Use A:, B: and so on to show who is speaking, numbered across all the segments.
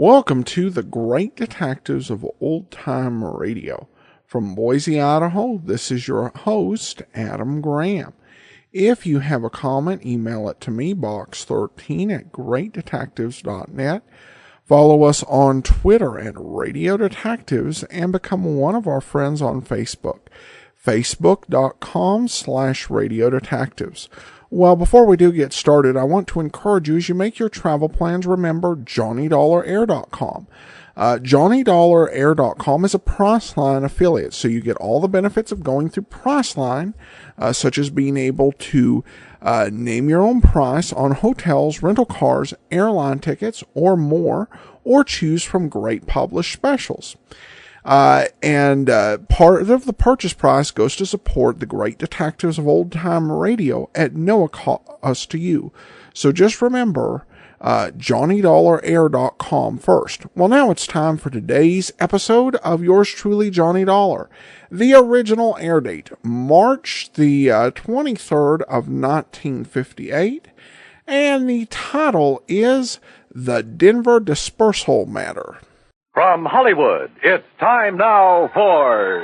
A: Welcome to the Great Detectives of Old Time Radio. From Boise, Idaho, this is your host, Adam Graham. If you have a comment, email it to me, box13@greatdetectives.net. Follow us on Twitter at Radio Detectives and become one of our friends on Facebook, facebook.com/Radio Detectives. Well, before we do get started, I want to encourage you as you make your travel plans, remember JohnnyDollarAir.com. JohnnyDollarAir.com is a Priceline affiliate, so you get all the benefits of going through Priceline, such as being able to name your own price on hotels, rental cars, airline tickets, or more, or choose from great published specials. And part of the purchase price goes to support the Great Detectives of Old Time Radio at no cost to you. So just remember, JohnnyDollarAir.com first. Well, now it's time for today's episode of yours truly, Johnny Dollar. The original air date, March the 23rd of 1958. And the title is The Denver Disbursal Matter.
B: From Hollywood, it's time now for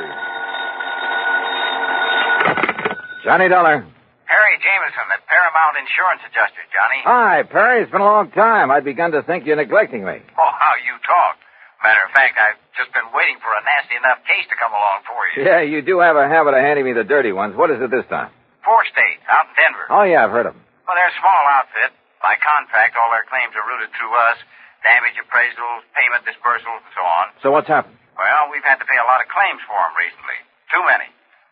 B: Johnny Dollar.
C: Perry Jameson, the Paramount Insurance Adjuster, Johnny.
B: Hi, Perry. It's been a long time. I'd begun to think you're neglecting me.
C: Oh, how you talk. Matter of fact, I've just been waiting for a nasty enough case to come along for you.
B: Yeah, you do have a habit of handing me the dirty ones. What is it this time?
C: 4 states, out in Denver.
B: Oh, yeah, I've heard of them.
C: Well, they're a small outfit. By contract, all their claims are routed through us. Damage appraisals, payment disbursals, and so on.
B: So what's happened?
C: Well, we've had to pay a lot of claims for them recently. Too many.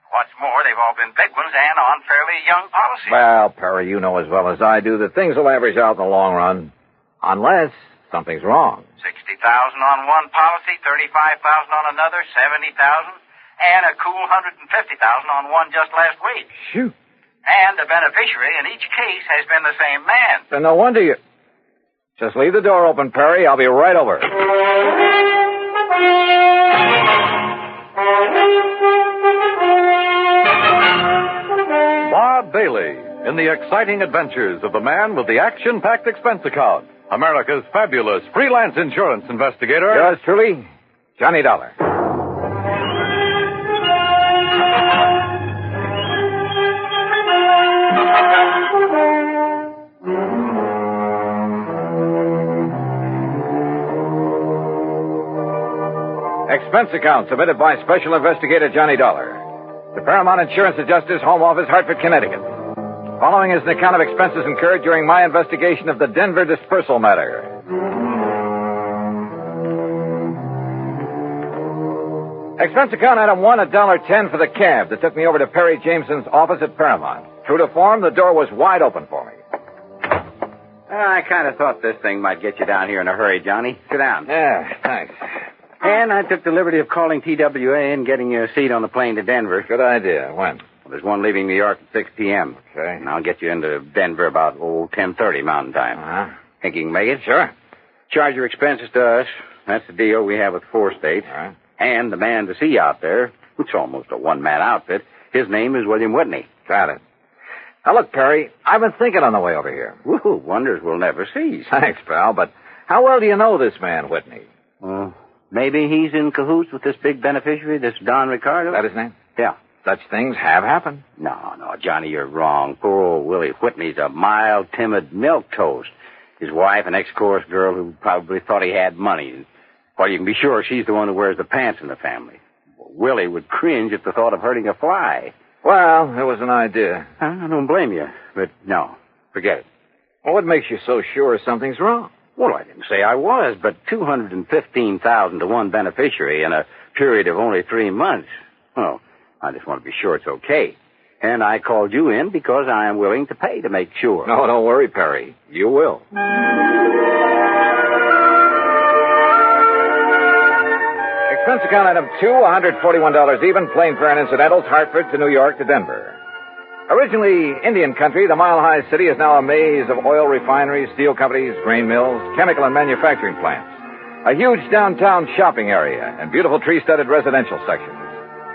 C: What's more, they've all been big ones and on fairly young policies.
B: Well, Perry, you know as well as I do that things will average out in the long run. Unless something's wrong.
C: 60,000 on one policy, 35,000 on another, 70,000, and a cool 150,000 on one just last week.
B: Shoot.
C: And the beneficiary in each case has been the same man.
B: Then no wonder you... Just leave the door open, Perry. I'll be right over.
D: Bob Bailey in the exciting adventures of the man with the action-packed expense account. America's fabulous freelance insurance investigator.
B: Yours truly, Johnny Dollar. Expense account submitted by Special Investigator Johnny Dollar. The Paramount Insurance Adjuster's Home Office, Hartford, Connecticut. Following is an account of expenses incurred during my investigation of the Denver Disbursal Matter. Expense account item 1, $1.10 for the cab that took me over to Perry Jameson's office at Paramount. True to form, the door was wide open for me.
C: I kind of thought this thing might get you down here in a hurry, Johnny. Sit down.
B: Yeah, thanks.
C: And I took the liberty of calling TWA and getting you a seat on the plane to Denver.
B: Good idea. When?
C: Well, there's one leaving New York at 6 p.m.
B: Okay.
C: And I'll get you into Denver about, 10:30 Mountain Time.
B: Uh-huh.
C: Think you can make it?
B: Sure.
C: Charge your expenses to us. That's the deal we have with 4 states.
B: All right.
C: And the man to see out there, it's almost a one-man outfit, his name is William Whitney.
B: Got it. Now, look, Perry, I've been thinking on the way over here.
C: Woo, wonders will never cease.
B: Thanks, pal, but how well do you know this man, Whitney?
C: Well, maybe he's in cahoots with this big beneficiary, this Don Ricardo?
B: Is that his name?
C: Yeah.
B: Such things have happened.
C: No, Johnny, you're wrong. Poor old Willie Whitney's a mild, timid milquetoast. His wife, an ex-chorus girl who probably thought he had money. Well, you can be sure she's the one who wears the pants in the family. Well, Willie would cringe at the thought of hurting a fly.
B: Well, it was an idea.
C: I don't blame you, but no, forget it.
B: Well, what makes you so sure something's wrong?
C: Well, I didn't say I was, but $215,000 to one beneficiary in a period of only 3 months. Well, I just want to be sure it's okay. And I called you in because I am willing to pay to make sure.
B: No, don't worry, Perry. You will. Expense account item 2, $141 even, plane fare and incidentals, Hartford to New York to Denver. Originally Indian country, the mile-high city is now a maze of oil refineries, steel companies, grain mills, chemical and manufacturing plants. A huge downtown shopping area and beautiful tree-studded residential sections.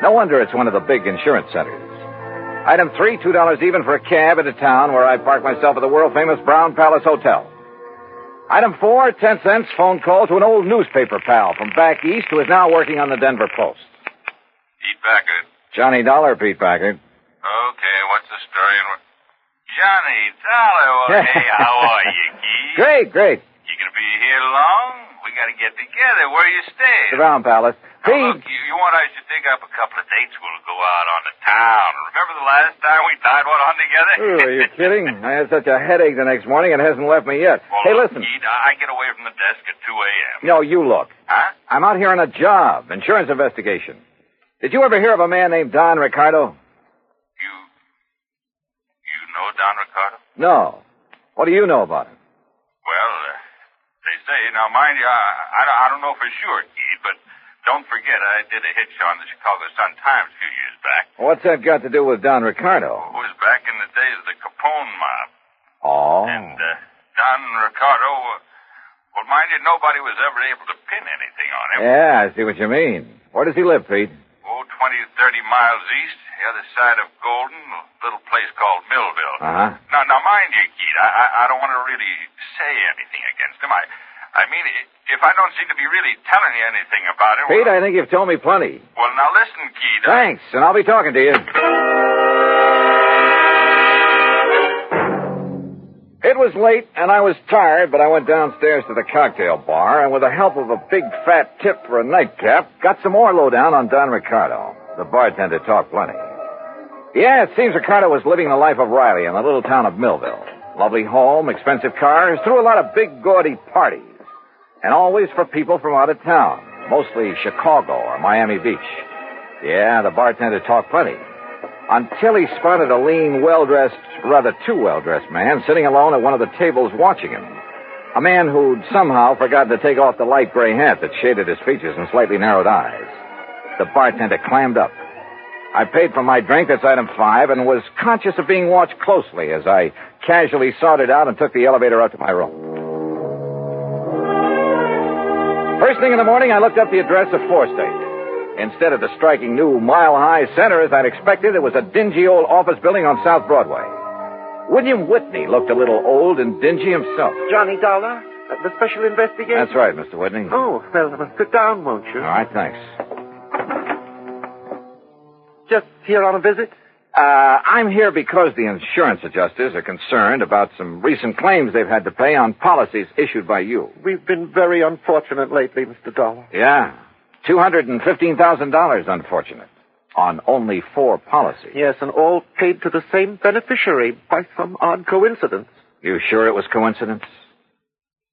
B: No wonder it's one of the big insurance centers. Item 3, $2 even for a cab into town where I park myself at the world-famous Brown Palace Hotel. Item 4, 10 cents, phone call to an old newspaper pal from back east who is now working on the Denver Post.
E: Pete Packard.
B: Johnny Dollar, Pete Packard.
E: Okay, what's the story? Johnny Dollar. Well, hey, how are you, Keith?
B: Great.
E: You gonna be here long? We gotta get together. Where you staying?
B: The Brown Palace.
E: Now,
B: Pete.
E: look, you want I should dig up a couple of dates? We'll go out on the town. Remember the last time we tied one on together?
B: Ooh, are you kidding? I had such a headache the next morning, it hasn't left me yet.
E: Well,
B: hey,
E: look,
B: listen.
E: Keith, I get away from the desk at 2 a.m.
B: No, you look.
E: Huh?
B: I'm out here on a job, insurance investigation. Did you ever hear of a man named Don Ricardo?
E: You know Don Ricardo?
B: No. What do you know about him?
E: Well, they say, now mind you, I don't know for sure, Keith, but don't forget I did a hitch on the Chicago Sun-Times a few years back.
B: What's that got to do with Don Ricardo?
E: It was back in the days of the Capone mob.
B: Oh.
E: And Don Ricardo, well, mind you, nobody was ever able to pin anything on him.
B: Yeah, I see what you mean. Where does he live, Pete?
E: 20, 30 miles east, the other side of Golden, a little place called Millville.
B: Uh-huh.
E: Now, mind you, Keith, I don't want to really say anything against him. I mean, if I don't seem to be really telling you anything about him...
B: Pete,
E: well,
B: I think you've told me plenty.
E: Well, now listen, Keith.
B: Thanks, and I'll be talking to you. It was late, and I was tired, but I went downstairs to the cocktail bar, and with the help of a big fat tip for a nightcap, got some more lowdown on Don Ricardo. The bartender talked plenty. Yeah, it seems Ricardo was living the life of Riley in the little town of Millville. Lovely home, expensive cars, threw a lot of big, gaudy parties. And always for people from out of town, mostly Chicago or Miami Beach. Yeah, the bartender talked plenty. Until he spotted a lean, well-dressed, rather too well-dressed man sitting alone at one of the tables watching him. A man who'd somehow forgotten to take off the light gray hat that shaded his features and slightly narrowed eyes. The bartender clammed up. I paid for my drink, that's item 5, and was conscious of being watched closely as I casually sauntered out and took the elevator up to my room. First thing in the morning, I looked up the address of 4 State. Instead of the striking new mile-high center as I'd expected, it was a dingy old office building on South Broadway. William Whitney looked a little old and dingy himself.
F: Johnny Dollar? The special investigation?
B: That's right, Mr. Whitney.
F: Oh, well, sit down, won't you?
B: All right, thanks.
F: Just here on a visit?
B: I'm here because the insurance adjusters are concerned about some recent claims they've had to pay on policies issued by you.
F: We've been very unfortunate lately, Mr. Dollar.
B: Yeah. $215,000, unfortunate. On only 4 policies.
F: Yes, and all paid to the same beneficiary by some odd coincidence.
B: You sure it was coincidence?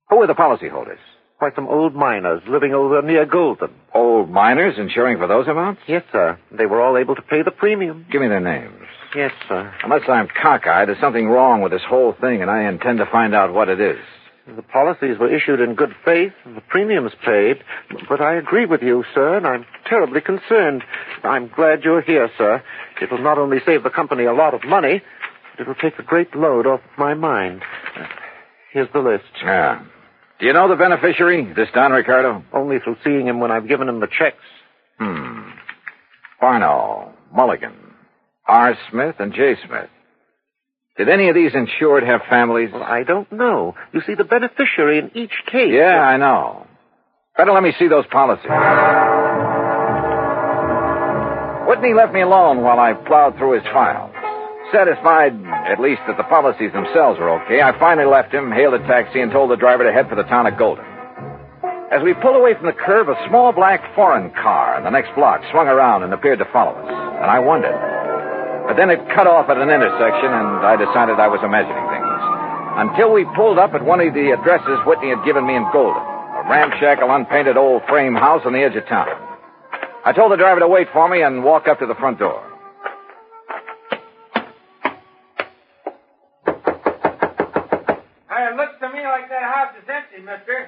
B: Who were the policyholders?
F: By some old miners living over near Golden.
B: Old miners insuring for those amounts?
F: Yes, sir. They were all able to pay the premium.
B: Give me their names.
F: Yes, sir.
B: Unless I'm cockeyed, there's something wrong with this whole thing, and I intend to find out what it is.
F: The policies were issued in good faith, and the premiums paid. But I agree with you, sir, and I'm terribly concerned. I'm glad you're here, sir. It'll not only save the company a lot of money, but it'll take a great load off my mind. Here's the list.
B: Yeah. Do you know the beneficiary, this Don Ricardo?
F: Only through seeing him when I've given him the checks.
B: Barno, Mulligan, R. Smith, and J. Smith. Did any of these insured have families?
F: Well, I don't know. You see, the beneficiary in each case...
B: Yeah, I know. Better let me see those policies. Whitney left me alone while I plowed through his files. Satisfied, at least, that the policies themselves were okay, I finally left him, hailed a taxi, and told the driver to head for the town of Golden. As we pulled away from the curve, a small black foreign car in the next block swung around and appeared to follow us, and I wondered. But then it cut off at an intersection, and I decided I was imagining things. Until we pulled up at one of the addresses Whitney had given me in Golden, a ramshackle, unpainted old frame house on the edge of town. I told the driver to wait for me and walk up to the front door.
G: It looks to me like that house is empty, mister.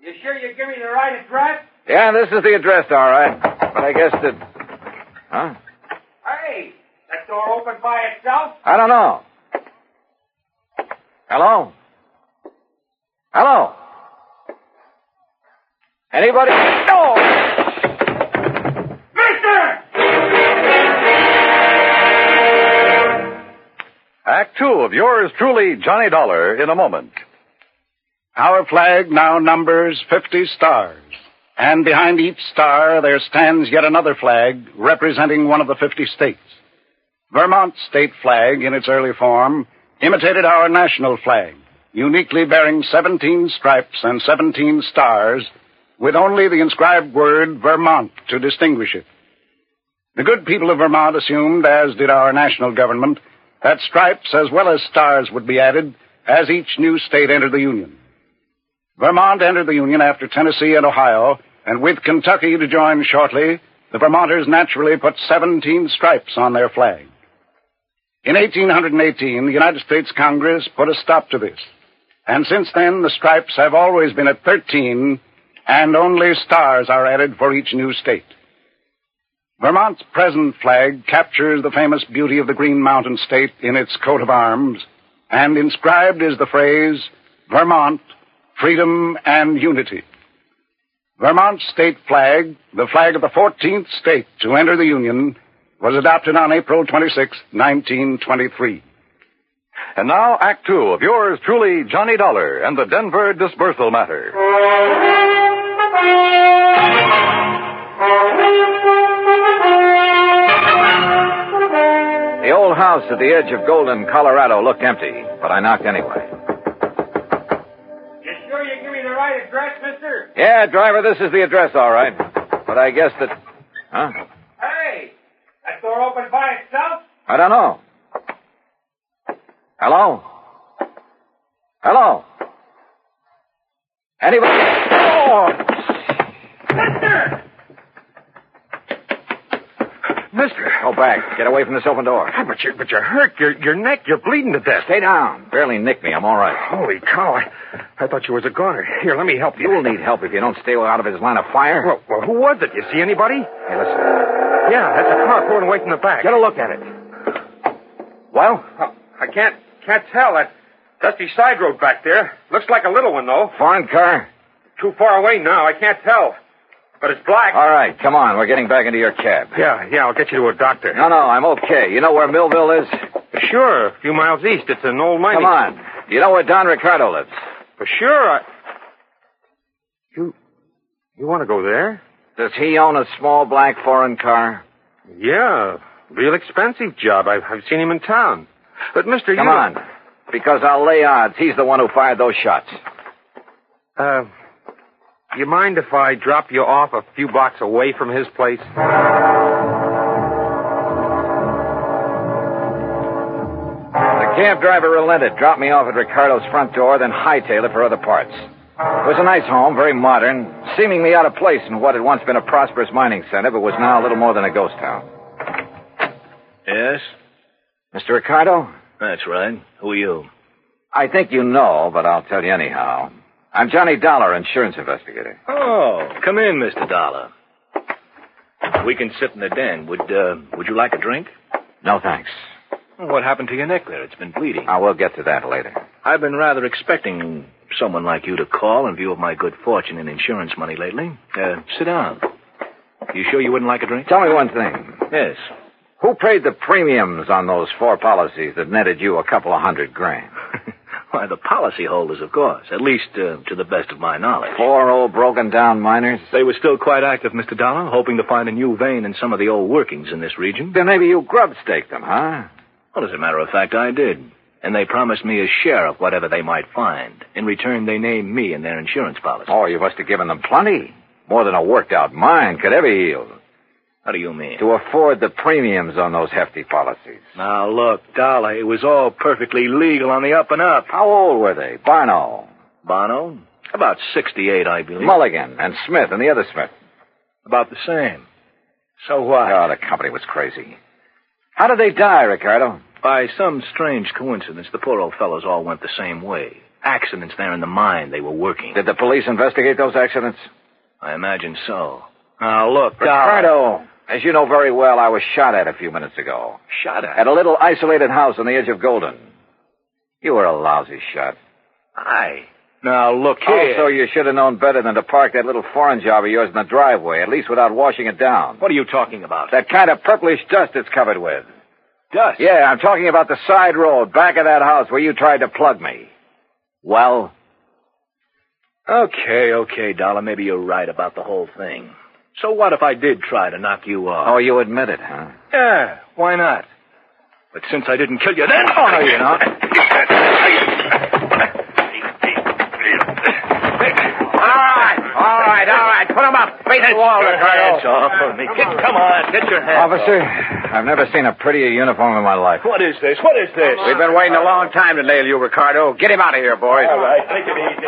G: You sure you give me the right address?
B: Yeah, this is the address, all right. But I guess that... Huh?
G: Hey, that door open by itself?
B: I don't know. Hello? Hello? Anybody? No!
G: Mister!
D: Act 2 of yours truly, Johnny Dollar, in a moment.
H: Our flag now numbers 50 stars. And behind each star there stands yet another flag representing one of the 50 states. Vermont's state flag, in its early form, imitated our national flag, uniquely bearing 17 stripes and 17 stars, with only the inscribed word Vermont to distinguish it. The good people of Vermont assumed, as did our national government, that stripes as well as stars would be added as each new state entered the Union. Vermont entered the Union after Tennessee and Ohio, and with Kentucky to join shortly, the Vermonters naturally put 17 stripes on their flag. In 1818, the United States Congress put a stop to this, and since then the stripes have always been at 13, and only stars are added for each new state. Vermont's present flag captures the famous beauty of the Green Mountain State in its coat of arms, and inscribed is the phrase, Vermont, Freedom and Unity. Vermont's state flag, the flag of the 14th state to enter the Union, was adopted on April 26, 1923.
D: And now, Act Two of yours truly, Johnny Dollar and the Denver Disbursal Matter.
B: The old house at the edge of Golden, Colorado looked empty, but I knocked anyway.
G: You sure you give me the right address, mister?
B: Yeah, driver, this is the address, all right. But I guess that... Huh?
G: Hey, that door open by itself?
B: I don't know. Hello? Hello? Anybody? Oh!
G: Mister!
F: Mister!
B: Go back. Get away from this open door.
F: But you're hurt. Your neck, you're bleeding to death.
B: Stay down. Barely nicked me. I'm all right.
F: Holy cow. I thought you was a goner. Here, let me help you.
B: You'll need help if you don't stay out of his line of fire.
F: Well, who was it? You see anybody?
B: Hey, listen.
F: Yeah, that's a car pulling away from the back.
B: Get a look at it. Well?
F: I can't tell. That dusty side road back there. Looks like a little one, though.
B: Foreign car?
F: Too far away now. I can't tell. But it's black.
B: All right, come on. We're getting back into your cab.
F: Yeah, I'll get you to a doctor.
B: No, I'm okay. You know where Millville is?
F: Sure, a few miles east. It's an old mining...
B: Come on. You know where Don Ricardo lives?
F: For sure, You want to go there?
B: Does he own a small black foreign car?
F: Yeah, real expensive job. I've seen him in town. But, mister,
B: Come on, because I'll lay odds he's the one who fired those shots.
F: You mind if I drop you off a few blocks away from his place?
B: The cab driver relented, dropped me off at Ricardo's front door, then hightailed it for other parts. It was a nice home, very modern, seemingly out of place in what had once been a prosperous mining center, but was now a little more than a ghost town.
I: Yes?
B: Mr. Ricardo?
I: That's right. Who are you?
B: I think you know, but I'll tell you anyhow. I'm Johnny Dollar, insurance investigator.
I: Oh, come in, Mr. Dollar. We can sit in the den. Would you like a drink?
B: No, thanks.
I: What happened to your neck there? It's been bleeding.
B: I will get to that later.
I: I've been rather expecting someone like you to call in view of my good fortune in insurance money lately. Sit down. You sure you wouldn't like a drink?
B: Tell me one thing.
I: Yes.
B: Who paid the premiums on those 4 policies that netted you a couple of $100,000?
I: Why, the policyholders, of course. At least, to the best of my knowledge.
B: 4 old broken-down miners?
I: They were still quite active, Mr. Dollar, hoping to find a new vein in some of the old workings in this region.
B: Then maybe you grub-staked them, huh?
I: Well, as a matter of fact, I did. And they promised me a share of whatever they might find. In return, they named me in their insurance policy.
B: Oh, you must have given them plenty. More than a worked-out mine could ever yield.
I: How do you mean?
B: To afford the premiums on those hefty policies.
I: Now, look, Dollar, it was all perfectly legal on the up and up.
B: How old were they? Barno?
I: Bono? About 68, I believe.
B: Mulligan and Smith and the other Smith?
I: About the same. So what?
B: Oh, the company was crazy. How did they die, Ricardo?
I: By some strange coincidence, the poor old fellows all went the same way. Accidents there in the mine they were working.
B: Did the police investigate those accidents?
I: I imagine so. Now, look,
B: Ricardo, as you know very well, I was shot at a few minutes ago.
I: Shot at?
B: At a little isolated house on the edge of Golden. You were a lousy shot.
I: Now, look here.
B: Also, you should have known better than to park that little foreign job of yours in the driveway, at least without washing it down.
I: What are you talking about?
B: That kind of purplish dust it's covered with.
I: Dust?
B: Yeah, I'm talking about the side road back of that house where you tried to plug me. Well?
I: Okay, Dollar. Maybe you're right about the whole thing. So what if I did try to knock you off?
B: Oh, you admit it, huh?
I: Yeah, why not? But since I didn't kill you then...
B: Oh, no, you're not. All right. Put him up. Face the wall, Ricardo.
I: Hands off of me. Come on, get your hands
B: Officer,
I: off.
B: I've never seen a prettier uniform in my life.
I: What is this?
C: We've been waiting a long time to nail you, Ricardo. Get him out of here, boys.
I: All right, take it easy.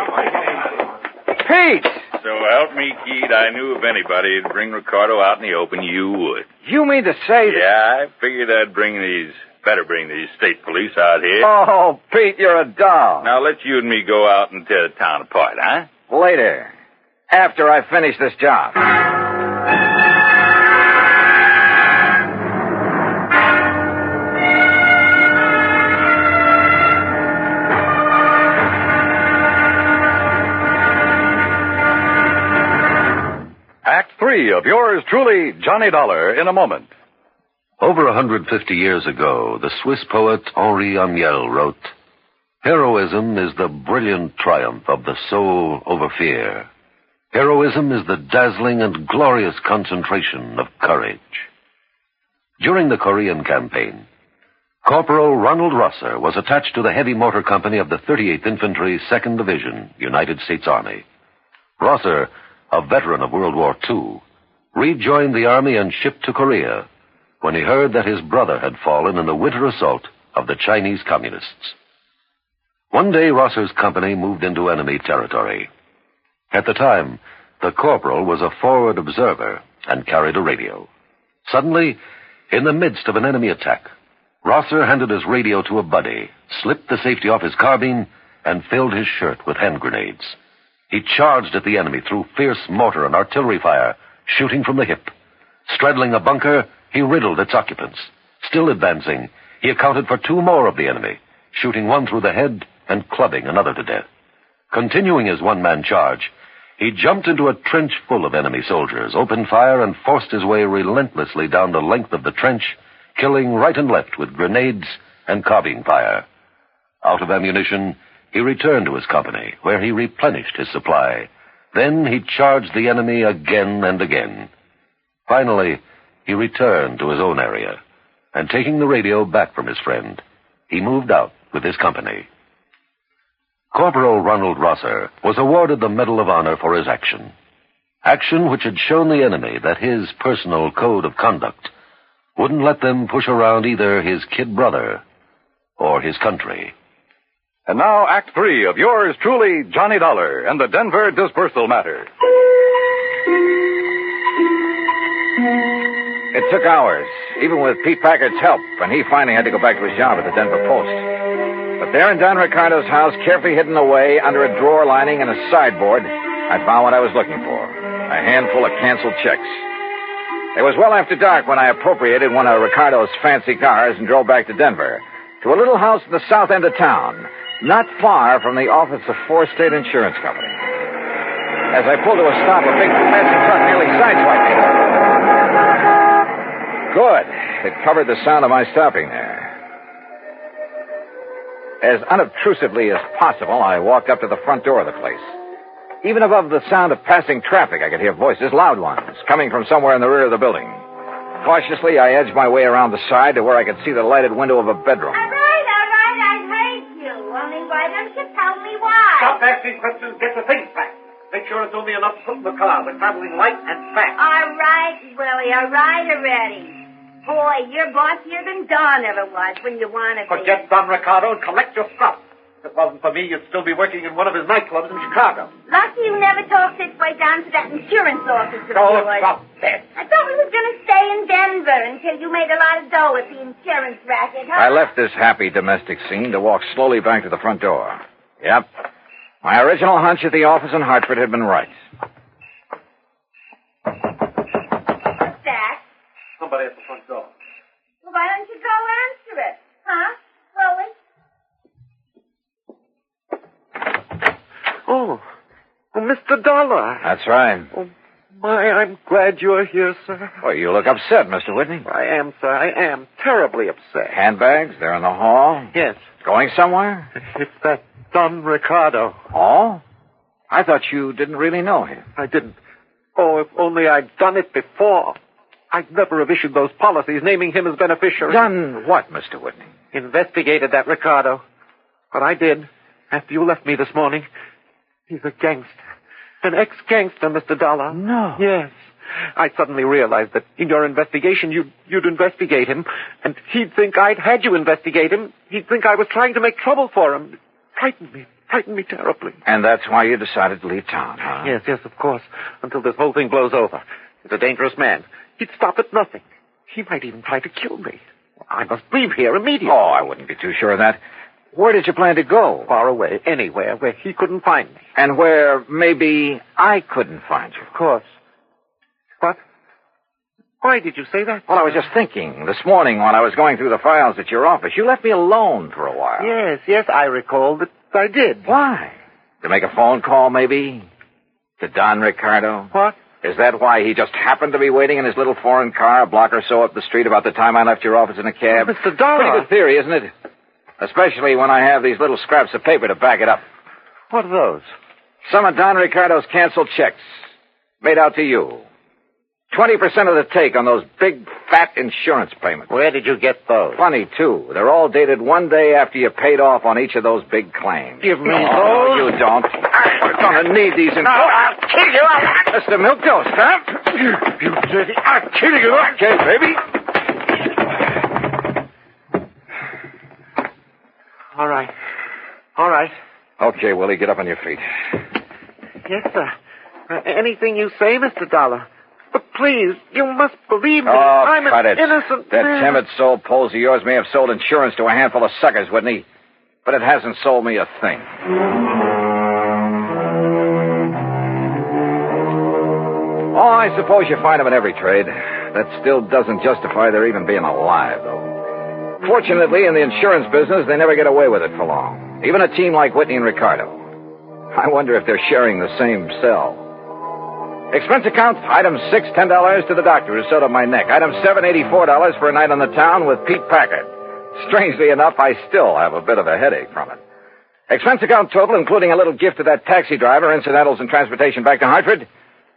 B: Pete!
E: So help me, Keith, I knew if anybody would bring Ricardo out in the open, you would.
B: You mean to say that...
E: Yeah, I figured I'd better bring these state police out here.
B: Oh, Pete, you're a doll.
E: Now let's you and me go out and tear the town apart, huh?
B: Later. After I finish this job.
D: Act 3 of yours truly, Johnny Dollar, in a moment.
J: Over 150 years ago, the Swiss poet Henri Amiel wrote, "Heroism is the brilliant triumph of the soul over fear. Heroism is the dazzling and glorious concentration of courage." During the Korean campaign, Corporal Ronald Rosser was attached to the heavy mortar company of the 38th Infantry, 2nd Division, United States Army. Rosser, a veteran of World War II, rejoined the Army and shipped to Korea when he heard that his brother had fallen in the winter assault of the Chinese Communists. One day, Rosser's company moved into enemy territory. At the time, the corporal was a forward observer and carried a radio. Suddenly, in the midst of an enemy attack, Rosser handed his radio to a buddy, slipped the safety off his carbine, and filled his shirt with hand grenades. He charged at the enemy through fierce mortar and artillery fire, shooting from the hip. Straddling a bunker, he riddled its occupants. Still advancing, he accounted for 2 more of the enemy, shooting one through the head and clubbing another to death. Continuing his one-man charge, he jumped into a trench full of enemy soldiers, opened fire, and forced his way relentlessly down the length of the trench, killing right and left with grenades and carbine fire. Out of ammunition, he returned to his company, where he replenished his supply. Then he charged the enemy again and again. Finally, he returned to his own area, and taking the radio back from his friend, he moved out with his company. Corporal Ronald Rosser was awarded the Medal of Honor for his action. Action which had shown the enemy that his personal code of conduct wouldn't let them push around either his kid brother or his country.
D: And now, Act 3 of yours truly, Johnny Dollar, and the Denver disbursal matter.
B: It took hours, even with Pete Packard's help, and he finally had to go back to his job at the Denver Post. But there in Don Ricardo's house, carefully hidden away under a drawer lining and a sideboard, I found what I was looking for, a handful of canceled checks. It was well after dark when I appropriated one of Ricardo's fancy cars and drove back to Denver, to a little house in the south end of town, not far from the office of 4 State Insurance Company. As I pulled to a stop, a big fancy truck nearly sideswiped me. Good. It covered the sound of my stopping there. As unobtrusively as possible, I walked up to the front door of the place. Even above the sound of passing traffic, I could hear voices, loud ones, coming from somewhere in the rear of the building. Cautiously, I edged my way around the side to where I could see the lighted window of a bedroom.
K: All right, I hate you. Only why don't you tell me why?
G: Stop asking questions. Get the things back. Make sure it's only enough to put in the car. We're traveling light and fast.
K: All right, Willie. All right already. Boy, you're bossier than Don ever was when you want to be.
G: Forget Don Ricardo and collect your stuff. If it wasn't for me, you'd still be working in one of his nightclubs in Chicago.
K: Lucky you never talked this way down to that insurance office of
G: Oh,
K: yours.
G: stop that.
K: I thought we was going to stay in Denver until you made a lot of dough at the insurance racket, huh?
B: I left this happy domestic scene to walk slowly back to the front door. Yep. My original hunch at the office in Hartford had been right.
K: What's that?
G: Somebody at the front door.
K: Well, why don't you go answer it? Huh? Willie?
F: Oh, Mr. Dollar.
B: That's right.
F: Oh, my, I'm glad you're here, sir.
B: Well, you look upset, Mr. Whitney.
F: I am, sir. I am terribly upset.
B: Handbags, they're in the hall.
F: Yes.
B: Going somewhere?
F: It's that Don Ricardo.
B: Oh? I thought you didn't really know him.
F: I didn't. Oh, if only I'd done it before. I'd never have issued those policies naming him as beneficiary.
B: Done what, Mr. Whitney?
F: Investigated that Ricardo. But I did, after you left me this morning. He's a gangster. An ex-gangster, Mr. Dollar.
B: No.
F: Yes. I suddenly realized that in your investigation, you'd investigate him, and he'd think I'd had you investigate him. He'd think I was trying to make trouble for him. Frightened me terribly.
B: And that's why you decided to leave town, huh?
F: Yes, of course, until this whole thing blows over. He's a dangerous man. He'd stop at nothing. He might even try to kill me. I must leave here immediately.
B: Oh, I wouldn't be too sure of that. Where did you plan to go?
F: Far away, anywhere, where he couldn't find me.
B: And where maybe I couldn't find you.
F: Of course. What? Why did you say that?
B: Well, I was just thinking. This morning when I was going through the files at your office, you left me alone for a while.
F: Yes, I recall that I did.
B: Why? To make a phone call, maybe? To Don Ricardo?
F: What?
B: Is that why he just happened to be waiting in his little foreign car a block or so up the street about the time I left your office in a cab?
F: Oh, Mr. Dollar.
B: Pretty good theory, isn't it? Especially when I have these little scraps of paper to back it up.
F: What are those?
B: Some of Don Ricardo's canceled checks. Made out to you. 20% of the take on those big, fat insurance payments.
F: Where did you get those?
B: Funny, too. They're all dated one day after you paid off on each of those big claims.
F: Give me those.
B: Oh, you don't. We're going to need these.
F: No, I'll kill you.
B: Mr. Milquetoast, huh?
F: You dirty. I'll kill you.
B: Okay, baby.
F: All right.
B: Okay, Willie, get up on your feet.
F: Yes, sir. Anything you say, Mr. Dollar. But please, you must believe me.
B: Oh,
F: I'm
B: cut
F: an
B: it.
F: innocent
B: That
F: man.
B: timid soul Poles of yours may have sold insurance to a handful of suckers, wouldn't he? But it hasn't sold me a thing. Oh, I suppose you find them in every trade. That still doesn't justify their even being alive, though. Fortunately, in the insurance business, they never get away with it for long. Even a team like Whitney and Ricardo. I wonder if they're sharing the same cell. Expense account, item 6, $10 to the doctor who sewed up my neck. Item 7, $84 for a night on the town with Pete Packard. Strangely enough, I still have a bit of a headache from it. Expense account total, including a little gift to that taxi driver, incidentals and transportation back to Hartford,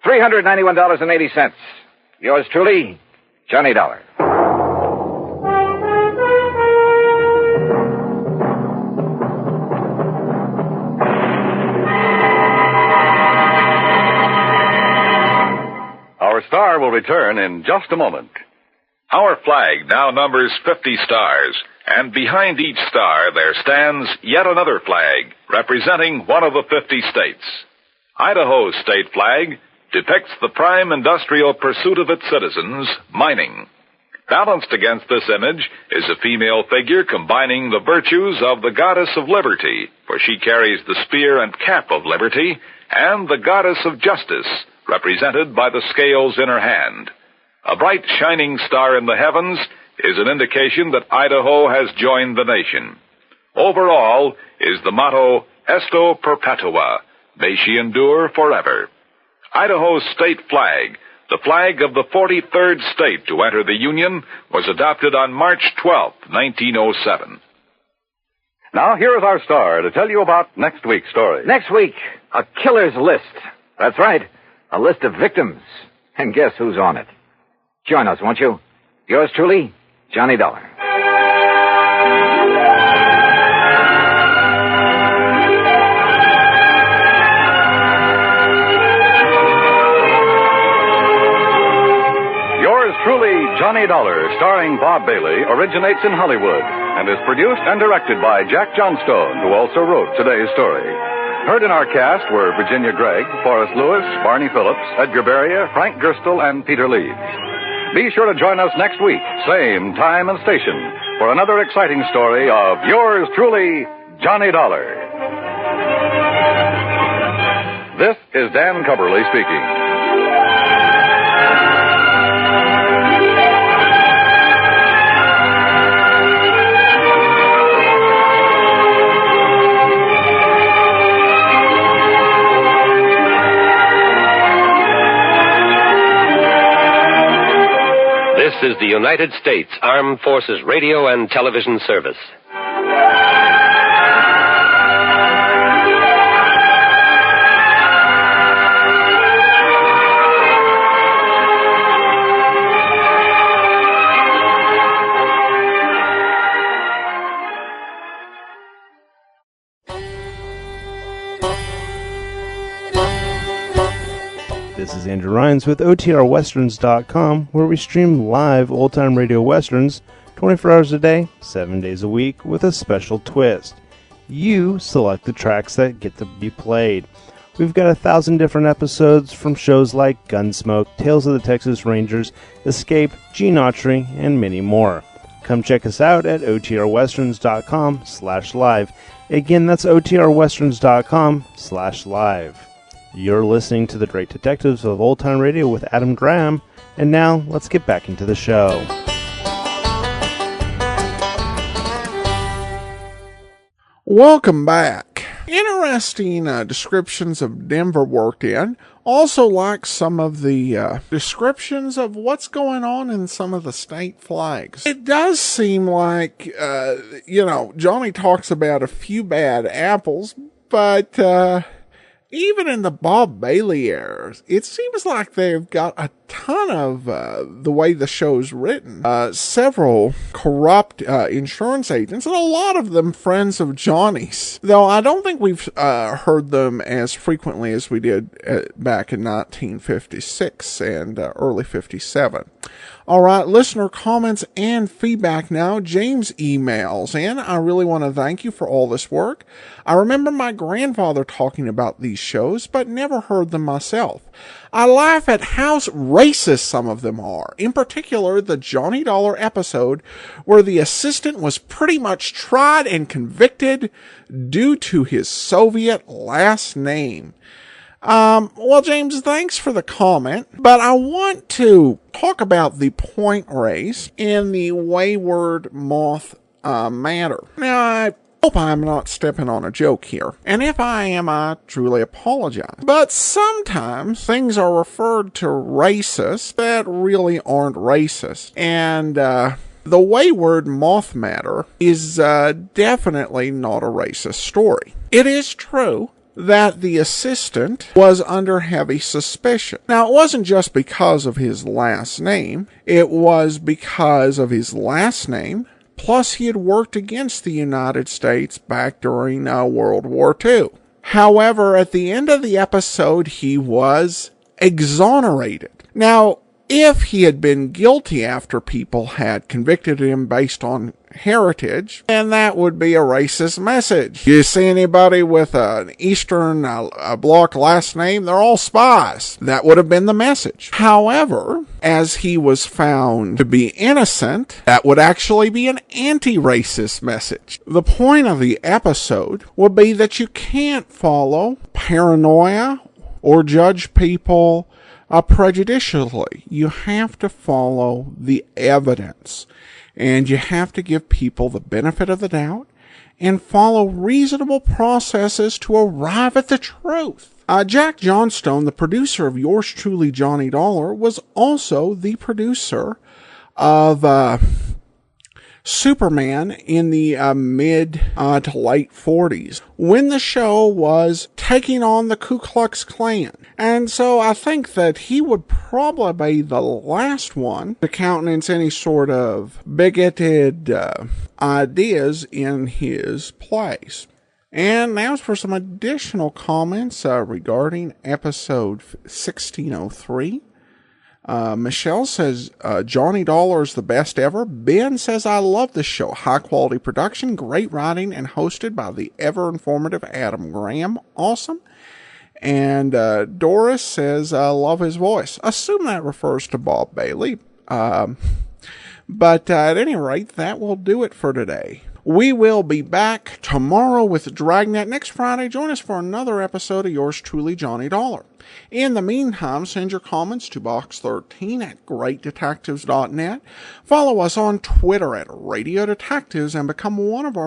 B: $391.80. Yours truly, Johnny Dollar.
D: Our star will return in just a moment.
L: Our flag now numbers 50 stars, and behind each star there stands yet another flag representing one of the 50 states. Idaho's state flag depicts the prime industrial pursuit of its citizens, mining. Balanced against this image is a female figure combining the virtues of the goddess of liberty, for she carries the spear and cap of liberty, and the goddess of justice, represented by the scales in her hand. A bright, shining star in the heavens is an indication that Idaho has joined the nation. Overall is the motto, Esto Perpetua, may she endure forever. Idaho's state flag, the flag of the 43rd state to enter the Union, was adopted on March 12, 1907.
D: Now, here is our star to tell you about next week's story.
B: Next week, a killer's list. That's right, a list of victims. And guess who's on it? Join us, won't you? Yours truly, Johnny Dollar.
D: Yours truly, Johnny Dollar, starring Bob Bailey, originates in Hollywood and is produced and directed by Jack Johnstone, who also wrote today's story. Heard in our cast were Virginia Gregg, Forrest Lewis, Barney Phillips, Edgar Beria, Frank Gerstle, and Peter Leeds. Be sure to join us next week, same time and station, for another exciting story of yours truly, Johnny Dollar. This is Dan Cubberly speaking.
M: This is the United States Armed Forces Radio and Television Service.
N: Peter Rhines with OTRWesterns.com, where we stream live old-time radio westerns 24 hours a day, 7 days a week, with a special twist. You select the tracks that get to be played. We've got 1,000 different episodes from shows like Gunsmoke, Tales of the Texas Rangers, Escape, Gene Autry, and many more. Come check us out at OTRWesterns.com/live. Again, that's OTRWesterns.com/live. You're listening to The Great Detectives of Old Time Radio with Adam Graham, and now let's get back into the show.
A: Welcome back. Interesting descriptions of Denver worked in. Also like some of the descriptions of what's going on in some of the state flags. It does seem like, Johnny talks about a few bad apples, but even in the Bob Bailey eras, it seems like they've got a ton of, the way the show's written, several corrupt insurance agents, and a lot of them friends of Johnny's. Though I don't think we've heard them as frequently as we did back in 1956 and early 57. All right, listener comments and feedback now. James emails in. I really want to thank you for all this work. I remember my grandfather talking about these shows, but never heard them myself. I laugh at how racist some of them are. In particular, the Johnny Dollar episode where the assistant was pretty much tried and convicted due to his Soviet last name. Well, James, thanks for the comment, but I want to talk about the point race in the Wayward Moth matter. Now, I hope I'm not stepping on a joke here, and if I am, I truly apologize. But sometimes things are referred to racist that really aren't racist, and the Wayward Moth matter is definitely not a racist story. It is true that the assistant was under heavy suspicion. Now, it wasn't just because of his last name. It was because of his last name, plus he had worked against the United States back during World War II. However, at the end of the episode, he was exonerated. Now, if he had been guilty after people had convicted him based on heritage, then that would be a racist message. You see anybody with an Eastern Bloc last name, they're all spies. That would have been the message. However, as he was found to be innocent, that would actually be an anti-racist message. The point of the episode would be that you can't follow paranoia or judge people prejudicially. You have to follow the evidence, and you have to give people the benefit of the doubt and follow reasonable processes to arrive at the truth. Jack Johnstone, the producer of Yours Truly, Johnny Dollar, was also the producer of Superman in the mid to late 40s, when the show was taking on the Ku Klux Klan. And so I think that he would probably be the last one to countenance any sort of bigoted ideas in his plays. And now for some additional comments regarding episode 1603. Michelle says, Johnny Dollar is the best ever. Ben says, I love this show. High quality production, great writing, and hosted by the ever informative Adam Graham. Awesome. And Doris says, I love his voice. Assume that refers to Bob Bailey. But at any rate, that will do it for today. We will be back tomorrow with Dragnet. Next Friday, join us for another episode of Yours Truly, Johnny Dollar. In the meantime, send your comments to box13@greatdetectives.net. Follow us on Twitter at Radio Detectives and become one of our